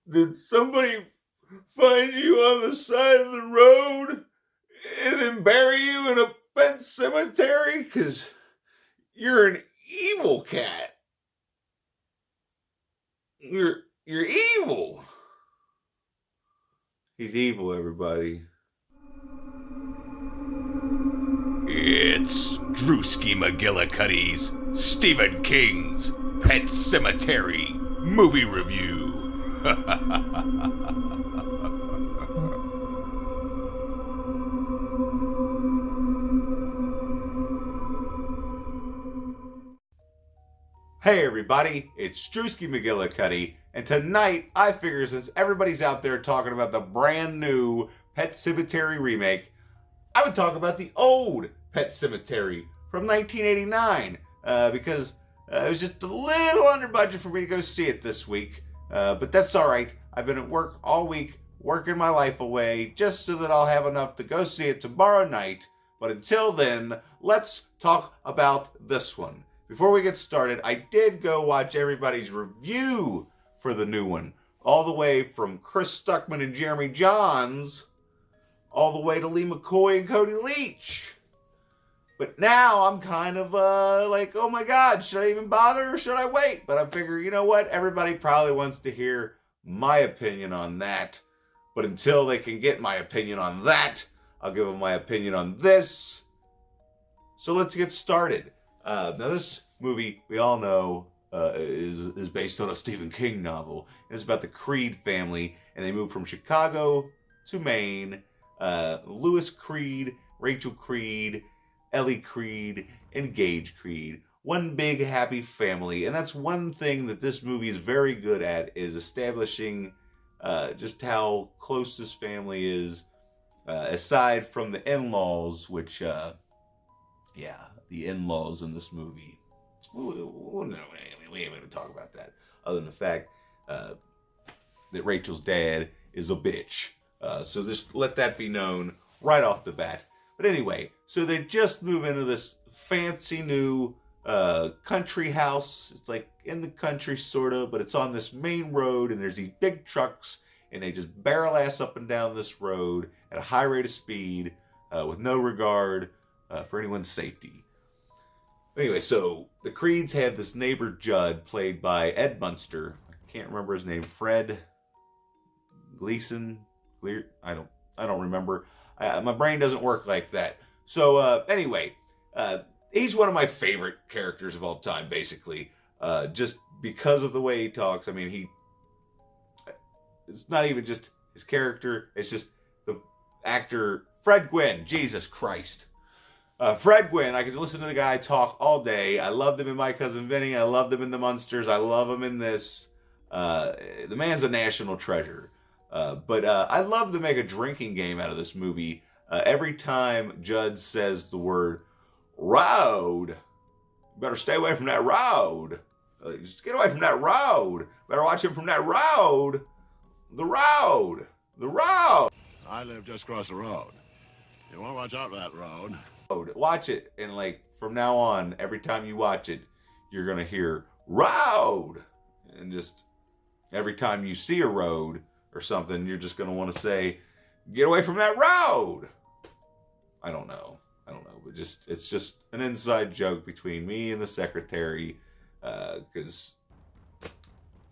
Did somebody find you on the side of the road and then bury you in a pet cemetery? Because you're an evil cat. You're evil. He's evil, everybody. It's Drewski McGillicuddy's Stephen King's Pet Semetery movie review. Hey everybody, it's Drewski McGillicuddy, and tonight I figure since everybody's out there talking about the brand new Pet Sematary remake, I would talk about the old Pet Sematary from 1989 because it was just a little under budget for me to go see it this week. But that's all right. I've been at work all week, working my life away, just so that I'll have enough to go see it tomorrow night. But until then, let's talk about this one. Before we get started, I did go watch everybody's review for the new one, all the way from Chris Stuckman and Jeremy Johns, all the way to Lee McCoy and Cody Leach. But now I'm kind of like, oh my God, should I even bother or should I wait? But I figure, you know what? Everybody probably wants to hear my opinion on that. But until they can get my opinion on that, I'll give them my opinion on this. So let's get started. Now this movie, we all know, is based on a Stephen King novel. It's about the Creed family, and they moved from Chicago to Maine. Lewis Creed, Rachel Creed, Ellie Creed, and Gage Creed. One big happy family, and that's one thing that this movie is very good at, is establishing just how close this family is, aside from the in-laws, which, the in-laws in this movie. We ain't going to talk about that, other than the fact that Rachel's dad is a bitch. So just let that be known right off the bat. But anyway, so they just move into this fancy new country house. It's like in the country, sort of, but it's on this main road, and there's these big trucks, and they just barrel ass up and down this road at a high rate of speed with no regard for anyone's safety. Anyway, so the Creeds have this neighbor Judd, played by Ed Munster. I can't remember his name. Fred Gleason? I don't remember. My brain doesn't work like that. So anyway, he's one of my favorite characters of all time, basically. Just because of the way he talks. I mean, it's not even just his character. It's just the actor, Fred Gwynne. Jesus Christ. Fred Gwynne, I could listen to the guy talk all day. I loved him in My Cousin Vinny. I loved him in The Munsters. I love him in this. The man's a national treasure. But I'd love to make a drinking game out of this movie. Every time Judd says the word road, you better stay away from that road. Just get away from that road. Better watch him from that road. The road. The road. I live just across the road. You want to watch out for that road. Watch it, and like from now on, every time you watch it, you're gonna hear road, and just every time you see a road or something, you're just gonna want to say, "Get away from that road." I don't know, but it's just an inside joke between me and the secretary, because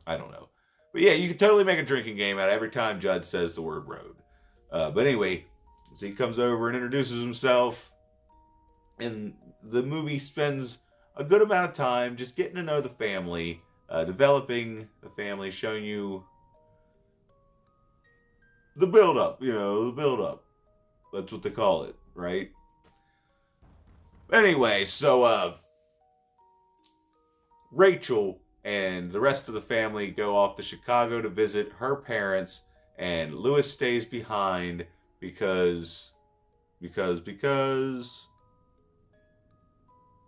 I don't know. But yeah, you can totally make a drinking game out of every time Judd says the word road. But anyway, so he comes over and introduces himself. And the movie spends a good amount of time just getting to know the family, developing the family, showing you the build-up, the build-up. That's what they call it, right? Anyway, so Rachel and the rest of the family go off to Chicago to visit her parents, and Lewis stays behind because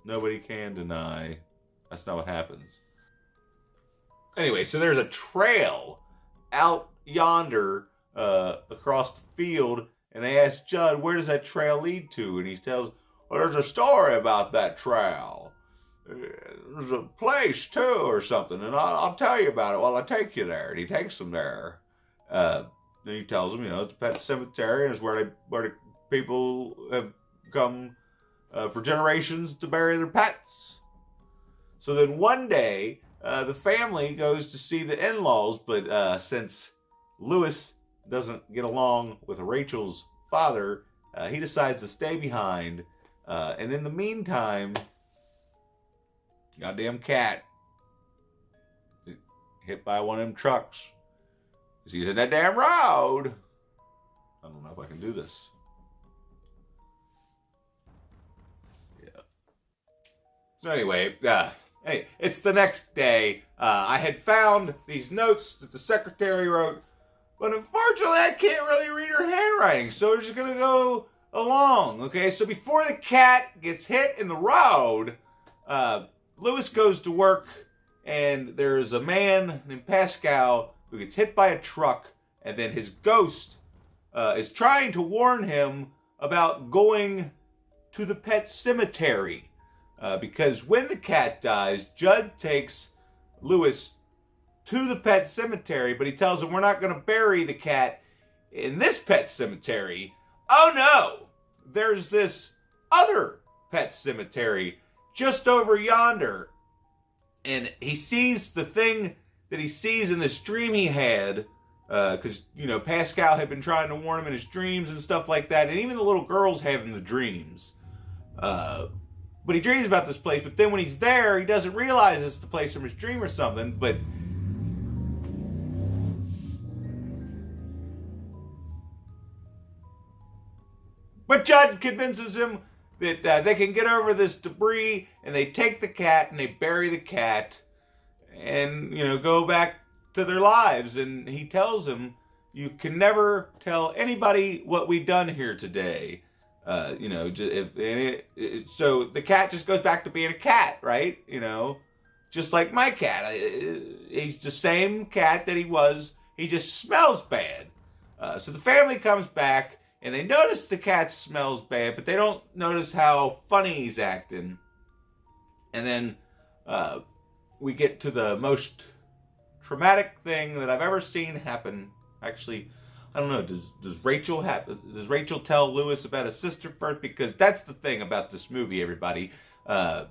nobody can deny that's not what happens. Anyway, so there's a trail out yonder across the field, and they ask Judd, where does that trail lead to? And he tells, well, there's a story about that trail. there's a place too or something, and I'll tell you about it while I take you there. And he takes them there. Then he tells them, it's a pet cemetery, and it's where the people have come for generations to bury their pets. So then one day, the family goes to see the in-laws, but since Lewis doesn't get along with Rachel's father, he decides to stay behind. And in the meantime, goddamn cat hit by one of them trucks. He's in that damn road. I don't know if I can do this. Yeah. So anyway, it's the next day. I had found these notes that the secretary wrote, but unfortunately I can't really read her handwriting, so we're just going to go along, okay? So before the cat gets hit in the road, Lewis goes to work, and there's a man named Pascal who gets hit by a truck, and then his ghost is trying to warn him about going to the Pet Semetery. Because when the cat dies, Judd takes Lewis to the Pet Semetery, but he tells him we're not going to bury the cat in this Pet Semetery. Oh no! There's this other Pet Semetery just over yonder. And he sees the thing that he sees in this dream he had, because, Pascal had been trying to warn him in his dreams and stuff like that, and even the little girls having the dreams. But he dreams about this place, but then when he's there, he doesn't realize it's the place from his dream or something, But Judd convinces him that they can get over this debris, and they take the cat and they bury the cat and, go back to their lives. And he tells him, you can never tell anybody what we've done here today. So the cat just goes back to being a cat, right? Just like my cat. He's the same cat that he was. He just smells bad. So the family comes back, and they notice the cat smells bad, but they don't notice how funny he's acting. And then we get to the most traumatic thing that I've ever seen happen. Actually, I don't know. Does Rachel tell Lewis about his sister first? Because that's the thing about this movie, everybody. The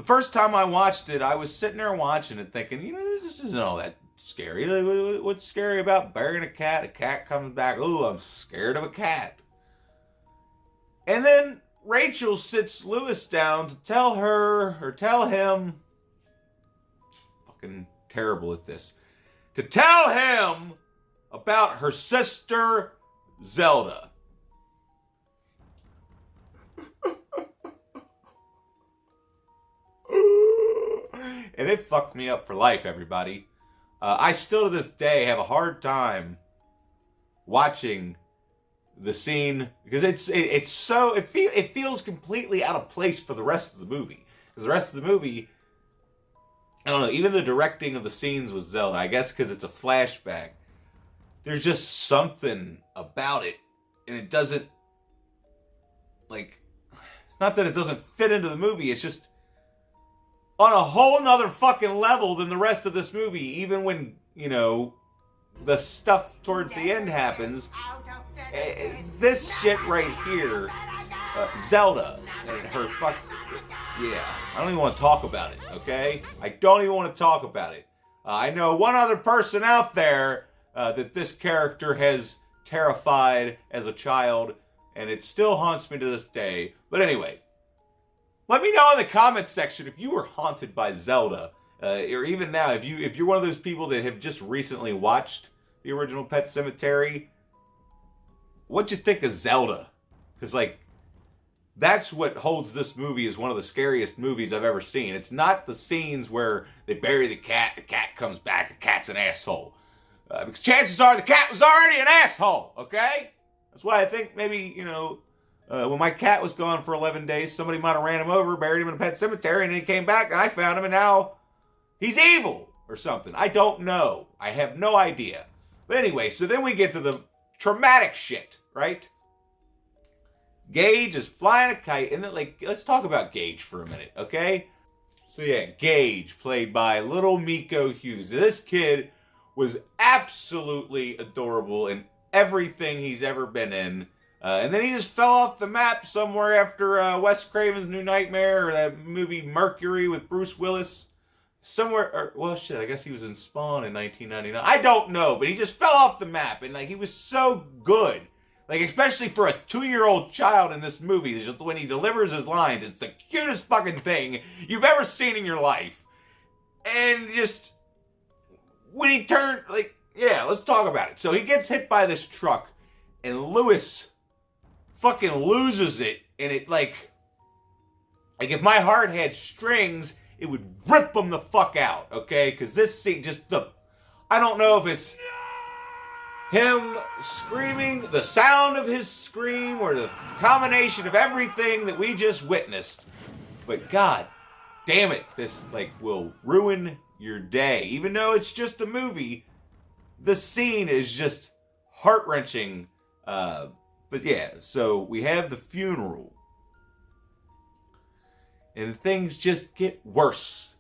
first time I watched it, I was sitting there watching it thinking, this isn't all that scary. What's scary about burying a cat? A cat comes back. Oh, I'm scared of a cat. And then Rachel sits Lewis down to tell him, fucking terrible at this, to tell him about her sister, Zelda. And it fucked me up for life, everybody. I still to this day have a hard time watching the scene because it feels completely out of place for the rest of the movie. Because the rest of the movie, I don't know, even the directing of the scenes with Zelda, I guess because it's a flashback, there's just something about it, and it doesn't, it's not that it doesn't fit into the movie, it's just on a whole nother fucking level than the rest of this movie. Even when, the stuff towards the end happens, this shit right here, Zelda and her I don't even want to talk about it, okay? I don't even want to talk about it. I know one other person out there that this character has terrified as a child, and it still haunts me to this day. But anyway, let me know in the comments section if you were haunted by Zelda, or even now, if you're one of those people that have just recently watched the original Pet Sematary, what'd you think of Zelda? Because, that's what holds this movie as one of the scariest movies I've ever seen. It's not the scenes where they bury the cat comes back, the cat's an asshole. Because chances are the cat was already an asshole, okay? That's why I think maybe, when my cat was gone for 11 days, somebody might have ran him over, buried him in a pet cemetery, and then he came back, and I found him, and now he's evil or something. I don't know. I have no idea. But anyway, so then we get to the traumatic shit, right? Gage is flying a kite, and then, like, let's talk about Gage for a minute, okay? So yeah, Gage, played by little Miko Hughes. This kid was absolutely adorable in everything he's ever been in. And then he just fell off the map somewhere after Wes Craven's New Nightmare, or that movie Mercury with Bruce Willis. Somewhere, or, well, shit, I guess he was in Spawn in 1999. I don't know, but he just fell off the map, and, like, he was so good. Like, especially for a 2-year-old child in this movie, just when he delivers his lines, it's the cutest fucking thing you've ever seen in your life. And just, when he turned, like, yeah, let's talk about it. So he gets hit by this truck, and Lewis fucking loses it, and it, like if my heart had strings, it would rip him the fuck out, okay? Because this scene, just I don't know if it's him screaming, the sound of his scream, or the combination of everything that we just witnessed. But god damn it, this, like, will ruin your day. Even though it's just a movie, the scene is just heart-wrenching. But yeah, so we have the funeral. And things just get worse.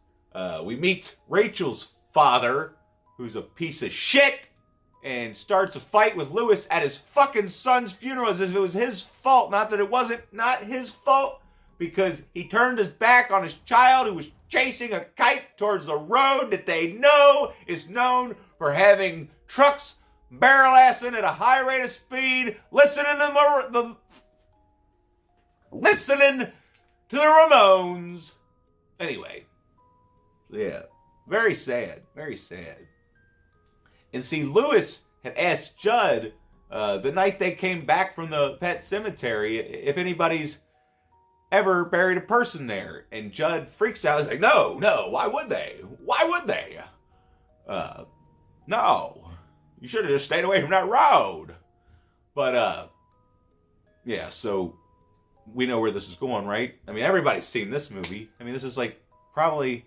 We meet Rachel's father, who's a piece of shit, and starts a fight with Lewis at his fucking son's funeral as if it was his fault. Not that it wasn't not his fault, because he turned his back on his child who was chasing a kite towards the road that they know is known for having trucks barrel-assing at a high rate of speed, listening to the Ramones. Anyway, yeah, very sad, very sad. And see, Lewis had asked Judd the night they came back from the Pet Semetery if anybody's ever buried a person there. And Judd freaks out. He's like, no, why would they? Why would they? No. You should have just stayed away from that road. But, yeah, so we know where this is going, right? I mean, everybody's seen this movie. I mean, this is, like, probably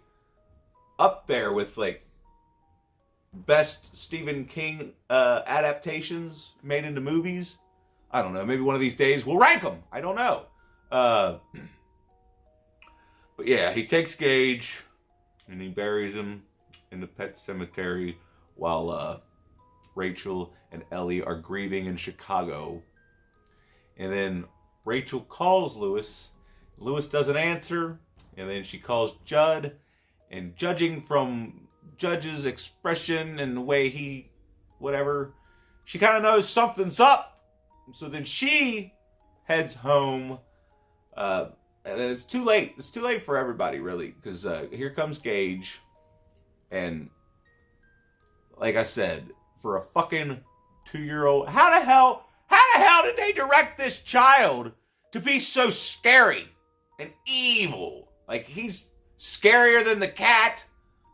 up there with, like, best Stephen King adaptations made into movies. I don't know. Maybe one of these days we'll rank them. I don't know. But yeah, he takes Gage and he buries him in the Pet Semetery while Rachel and Ellie are grieving in Chicago. And then Rachel calls Lewis. Lewis doesn't answer. And then she calls Judd. And judging from Judge's expression and the way he, whatever, she kind of knows something's up. So then she heads home. And then it's too late. It's too late for everybody, really. Because here comes Gage. And like I said, for a fucking 2-year-old, how the hell did they direct this child to be so scary and evil? Like, he's scarier than the cat,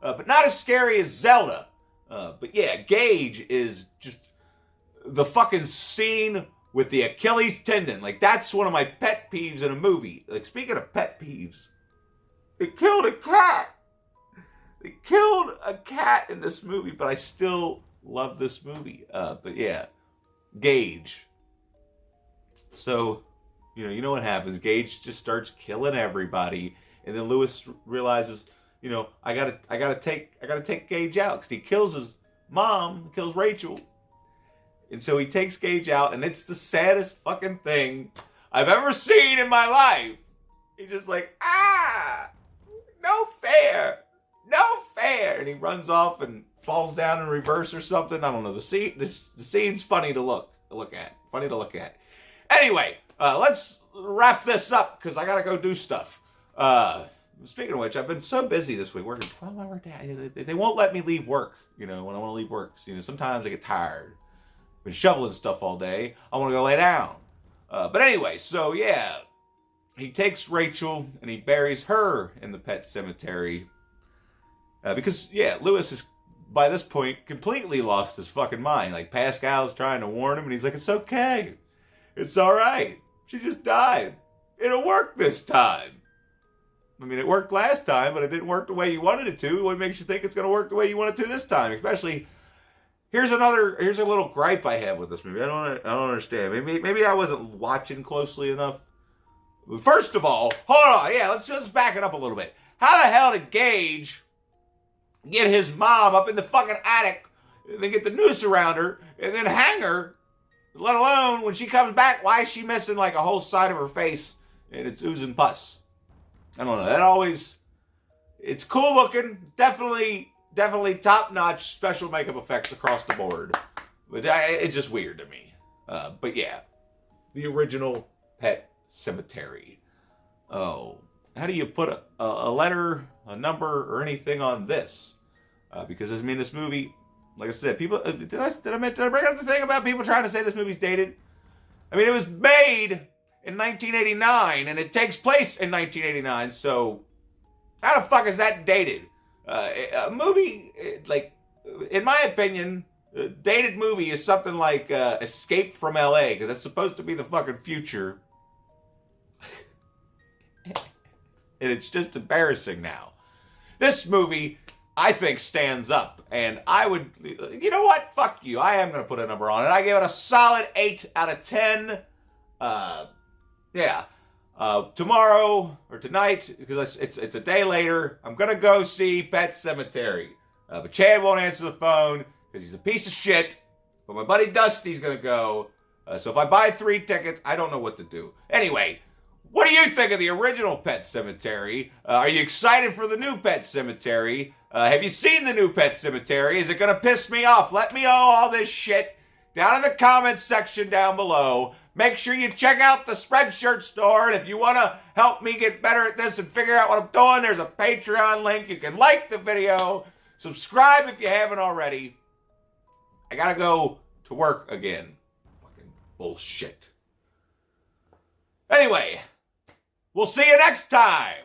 but not as scary as Zelda. But yeah, Gage is just the fucking scene with the Achilles tendon. Like, that's one of my pet peeves in a movie. Like, speaking of pet peeves, they killed a cat. They killed a cat in this movie, but I still love this movie. But yeah, Gage. So, you know what happens. Gage just starts killing everybody, and then Lewis realizes, I gotta take Gage out because he kills his mom, kills Rachel, and so he takes Gage out, and it's the saddest fucking thing I've ever seen in my life. He's just like, no fair, and he runs off and falls down in reverse or something. I don't know. The scene's funny to look at. Anyway, let's wrap this up because I gotta go do stuff. Speaking of which, I've been so busy this week working 12-hour day. They won't let me leave work. When I want to leave work. Sometimes I get tired. Been shoveling stuff all day. I want to go lay down. But anyway, so yeah, he takes Rachel and he buries her in the Pet Semetery. Because yeah, Lewis is by this point completely lost his fucking mind. Like, Pascal's trying to warn him, and he's like, "It's okay. It's all right. She just died. It'll work this time." I mean, it worked last time, but it didn't work the way you wanted it to. What makes you think it's going to work the way you want it to this time? Especially Here's a little gripe I have with this movie. I don't understand. Maybe I wasn't watching closely enough. First of all, hold on. Yeah, let's back it up a little bit. How the hell did Gage get his mom up in the fucking attic, and then get the noose around her, and then hang her? Let alone when she comes back, why is she missing like a whole side of her face and it's oozing pus? I don't know. That always, it's cool looking. Definitely top-notch special makeup effects across the board. But it's just weird to me. But yeah, the original Pet Sematary. Oh, how do you put a letter, a number, or anything on this? Because I mean, this movie, like I said, people did I bring up the thing about people trying to say this movie's dated? I mean, it was made in 1989 and it takes place in 1989. So how the fuck is that dated? A movie, like, in my opinion, a dated movie is something like Escape from L.A. because that's supposed to be the fucking future. And it's just embarrassing now. This movie, I think, stands up. And I would, you know what? Fuck you. I am going to put a number on it. I give it a solid 8 out of 10. Yeah. Tomorrow or tonight, because it's a day later, I'm going to go see Pet Semetery. But Chad won't answer the phone because he's a piece of shit. But my buddy Dusty's going to go. So if I buy 3 tickets, I don't know what to do. Anyway, what do you think of the original Pet Sematary? Are you excited for the new Pet Sematary? Have you seen the new Pet Sematary? Is it going to piss me off? Let me know all this shit down in the comments section down below. Make sure you check out the Spreadshirt store. And if you want to help me get better at this and figure out what I'm doing, there's a Patreon link. You can like the video. Subscribe if you haven't already. I got to go to work again. Fucking bullshit. Anyway, we'll see you next time.